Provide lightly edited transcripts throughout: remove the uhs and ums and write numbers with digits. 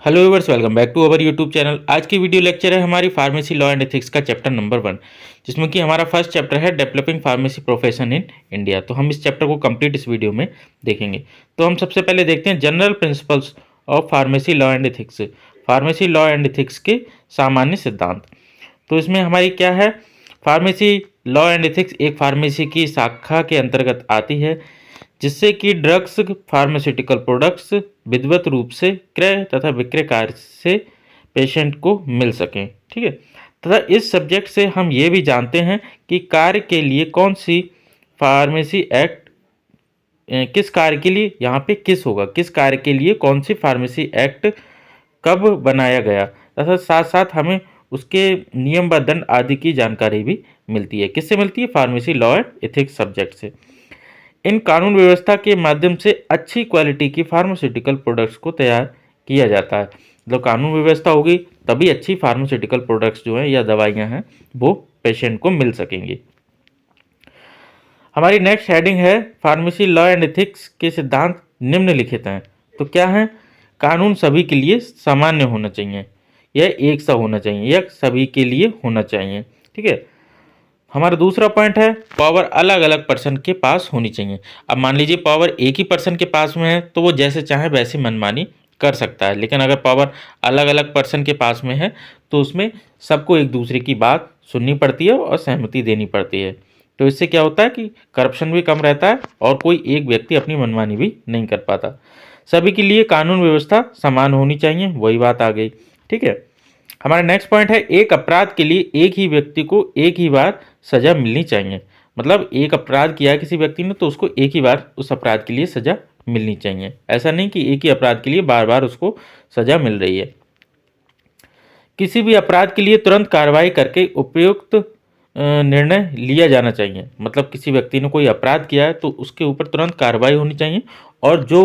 Hello viewers, welcome back to our YouTube channel. आज की video lecture है हमारी फार्मेसी लॉ एंड एथिक्स का चैप्टर नंबर 1, जिसमें कि हमारा फर्स्ट चैप्टर है developing pharmacy profession in India. तो हम इस चैप्टर को कंप्लीट इस वीडियो में देखेंगे। तो हम सबसे पहले देखते हैं general principles of pharmacy law and ethics, pharmacy law and ethics के सामान्य सिद्धांत। तो इसमें हमारी क्या है, फार्मेसी लॉ एंड एथिक्स एक फार्मेसी की शाखा के अंतर्गत आती है जिससे कि ड्रग्स फार्मास्यूटिकल प्रोडक्ट्स विधिवत रूप से क्रय तथा विक्रय कार्य से पेशेंट को मिल सकें। ठीक है, तथा इस सब्जेक्ट से हम ये भी जानते हैं कि कार्य के लिए कौन सी फार्मेसी एक्ट, किस कार्य के लिए यहाँ पे किस होगा, किस कार्य के लिए कौन सी फार्मेसी एक्ट कब बनाया गया, तथा साथ साथ हमें उसके नियम व दंड आदि की जानकारी भी मिलती है। किससे मिलती है? Pharmacy law and ethics subject से। इन कानून व्यवस्था के माध्यम से अच्छी क्वालिटी की फार्मास्यूटिकल प्रोडक्ट्स को तैयार किया जाता है। मतलब कानून व्यवस्था होगी तभी अच्छी फार्मास्यूटिकल प्रोडक्ट्स जो हैं या दवाइयाँ हैं वो पेशेंट को मिल सकेंगी। हमारी नेक्स्ट हेडिंग है फार्मेसी लॉ एंड एथिक्स के सिद्धांत निम्नलिखित हैं। तो क्या है? कानून सभी के लिए सामान्य होना चाहिए, यह एक सा होना चाहिए, यह सभी के लिए होना चाहिए। ठीक है, हमारा दूसरा पॉइंट है पावर अलग अलग पर्सन के पास होनी चाहिए। अब मान लीजिए पावर एक ही पर्सन के पास में है तो वो जैसे चाहे वैसे मनमानी कर सकता है, लेकिन अगर पावर अलग अलग पर्सन के पास में है तो उसमें सबको एक दूसरे की बात सुननी पड़ती है और सहमति देनी पड़ती है। तो इससे क्या होता है कि करप्शन भी कम रहता है और कोई एक व्यक्ति अपनी मनमानी भी नहीं कर पाता। सभी के लिए कानून व्यवस्था समान होनी चाहिए, वही बात आ गई। ठीक है, हमारा नेक्स्ट पॉइंट है एक अपराध के लिए एक ही व्यक्ति को एक ही बार सजा मिलनी चाहिए। मतलब एक अपराध किया है किसी व्यक्ति ने तो उसको एक ही बार उस अपराध के लिए सजा मिलनी चाहिए, ऐसा नहीं कि एक ही अपराध के लिए बार बार उसको सजा मिल रही है। किसी भी अपराध के लिए तुरंत कार्रवाई करके उपयुक्त निर्णय लिया जाना चाहिए। मतलब किसी व्यक्ति ने कोई अपराध किया है तो उसके ऊपर तुरंत कार्रवाई होनी चाहिए और जो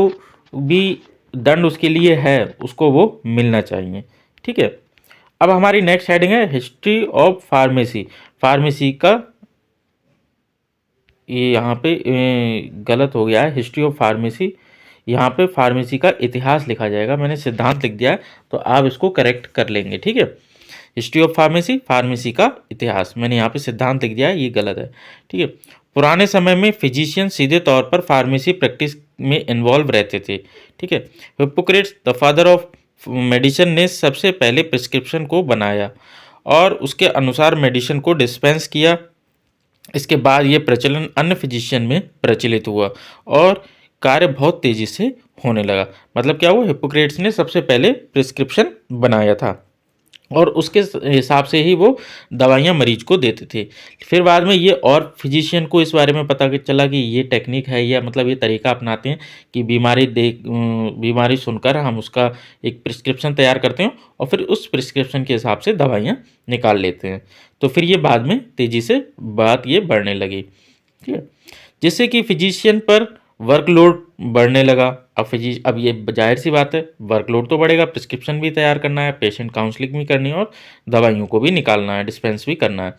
भी दंड उसके लिए है उसको वो मिलना चाहिए। ठीक है, अब हमारी नेक्स्ट हेडिंग है हिस्ट्री ऑफ फार्मेसी। फार्मेसी का ये यहाँ पे गलत हो गया है, हिस्ट्री ऑफ फार्मेसी, यहाँ पे फार्मेसी का इतिहास लिखा जाएगा। मैंने सिद्धांत लिख दिया है तो आप इसको करेक्ट कर लेंगे। ठीक है, हिस्ट्री ऑफ फार्मेसी, फार्मेसी का इतिहास, मैंने यहाँ पे सिद्धांत लिख दिया है, ये गलत है। ठीक है, पुराने समय में फिजिशियन सीधे तौर पर फार्मेसी प्रैक्टिस में इन्वॉल्व रहते थे। ठीक है, Hippocrates the father of medicine ने सबसे पहले प्रिस्क्रिप्शन को बनाया और उसके अनुसार मेडिसिन को डिस्पेंस किया। इसके बाद ये प्रचलन अन्य फिजिशियन में प्रचलित हुआ और कार्य बहुत तेज़ी से होने लगा। मतलब क्या हुआ, हिप्पोक्रेट्स ने सबसे पहले प्रिस्क्रिप्शन बनाया था और उसके हिसाब से ही वो दवाइयाँ मरीज को देते थे। फिर बाद में ये और फिजिशियन को इस बारे में पता चला कि ये टेक्निक है या मतलब ये तरीका अपनाते हैं कि बीमारी सुनकर हम उसका एक प्रिस्क्रिप्शन तैयार करते हैं और फिर उस प्रिस्क्रिप्शन के हिसाब से दवाइयाँ निकाल लेते हैं। तो फिर ये बाद में तेज़ी से बात ये बढ़ने लगी। ठीक है, जिससे कि फिजिशियन पर वर्कलोड बढ़ने लगा। अब ये जाहिर सी बात है, वर्कलोड तो बढ़ेगा, प्रिस्क्रिप्शन भी तैयार करना है, पेशेंट काउंसलिंग भी करनी है और दवाइयों को भी निकालना है, डिस्पेंस भी करना है।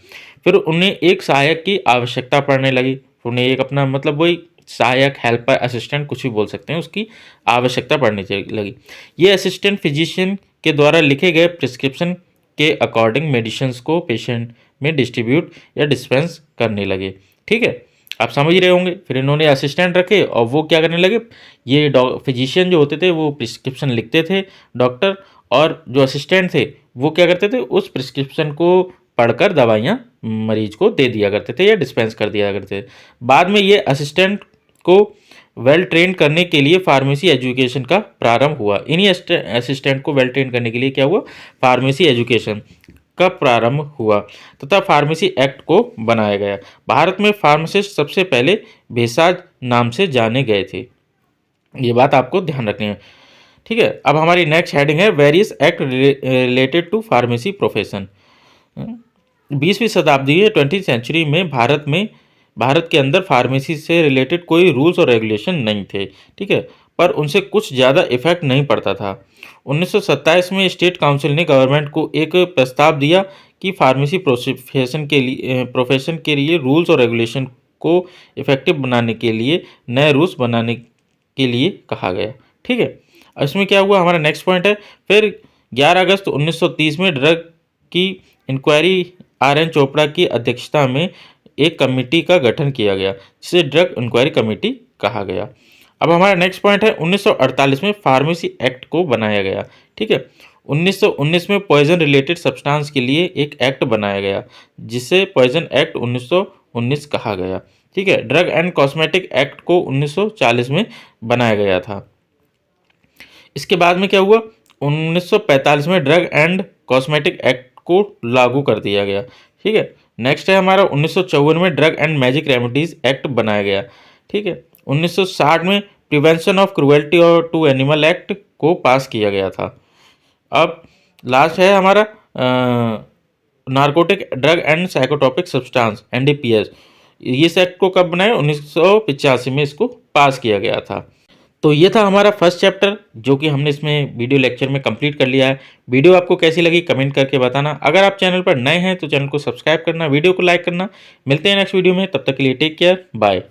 फिर उन्हें एक सहायक की आवश्यकता पड़ने लगी। उन्हें एक अपना मतलब वही सहायक, हेल्पर, असिस्टेंट कुछ भी बोल सकते हैं, उसकी आवश्यकता पड़ने लगी। ये असिस्टेंट फिजिशियन के द्वारा लिखे गए प्रिस्क्रिप्शन के अकॉर्डिंग मेडिसिन को पेशेंट में डिस्ट्रीब्यूट या डिस्पेंस करने लगे। ठीक है, आप समझ रहे होंगे। फिर इन्होंने असिस्टेंट रखे और वो क्या करने लगे, ये फिजिशियन जो होते थे वो प्रिस्क्रिप्शन लिखते थे डॉक्टर, और जो असिस्टेंट थे वो क्या करते थे, उस प्रिस्क्रिप्शन को पढ़कर दवाइयाँ मरीज को दे दिया करते थे या डिस्पेंस कर दिया करते थे। बाद में ये असिस्टेंट को वेल ट्रेन करने के लिए फार्मेसी एजुकेशन का प्रारंभ हुआ। इन्हीं असिस्टेंट को वेल ट्रेन करने के लिए क्या हुआ, फार्मेसी एजुकेशन का प्रारंभ हुआ तथा फार्मेसी एक्ट को बनाया गया। भारत में फार्मासिस्ट सबसे पहले भेषज नाम से जाने गए थे, ये बात आपको ध्यान रखनी है। ठीक है, अब हमारी नेक्स्ट हेडिंग है various act related to pharmacy profession. 20वीं शताब्दी में 20वीं सेंचुरी में भारत के अंदर फार्मेसी से रिलेटेड कोई रूल्स और रेगुलेशन नहीं थे। ठीक है, पर उनसे कुछ ज़्यादा इफेक्ट नहीं पड़ता था। 1927 में स्टेट काउंसिल ने गवर्नमेंट को एक प्रस्ताव दिया कि फार्मेसी प्रोफेशन के लिए रूल्स और रेगुलेशन को इफेक्टिव बनाने के लिए नए रूल्स बनाने के लिए कहा गया। ठीक है, इसमें क्या हुआ, हमारा नेक्स्ट पॉइंट है, फिर 11 अगस्त 1930 में ड्रग की इंक्वायरी RN चोपड़ा की अध्यक्षता में एक कमेटी का गठन किया गया, जिसे ड्रग इंक्वायरी कमेटी कहा गया। अब हमारा नेक्स्ट पॉइंट है, 1948 में फार्मेसी एक्ट को बनाया गया। ठीक है, 1919 में पॉइजन रिलेटेड सब्सटेंस के लिए एक एक्ट बनाया गया, जिसे पॉइजन एक्ट 1919 कहा गया। ठीक है, ड्रग एंड कॉस्मेटिक एक्ट को 1940 में बनाया गया था। इसके बाद में क्या हुआ, 1945 में ड्रग एंड कॉस्मेटिक एक्ट को लागू कर दिया गया। ठीक है, नेक्स्ट है हमारा 1954 में drug and magic remedies act बनाया गया। ठीक है, 1960 में प्रिवेंशन ऑफ क्रुएल्टी और टू एनिमल एक्ट को पास किया गया था। अब लास्ट है हमारा narcotic drug and psychotropic substance NDPS। इस एक्ट को कब बनाया, 1985 में इसको पास किया गया था। तो ये था हमारा फर्स्ट चैप्टर, जो कि हमने इसमें वीडियो लेक्चर में कंप्लीट कर लिया है। वीडियो आपको कैसी लगी कमेंट करके बताना। अगर आप चैनल पर नए हैं तो चैनल को सब्सक्राइब करना, वीडियो को लाइक करना। मिलते हैं नेक्स्ट वीडियो में, तब तक के लिए टेक केयर, बाय।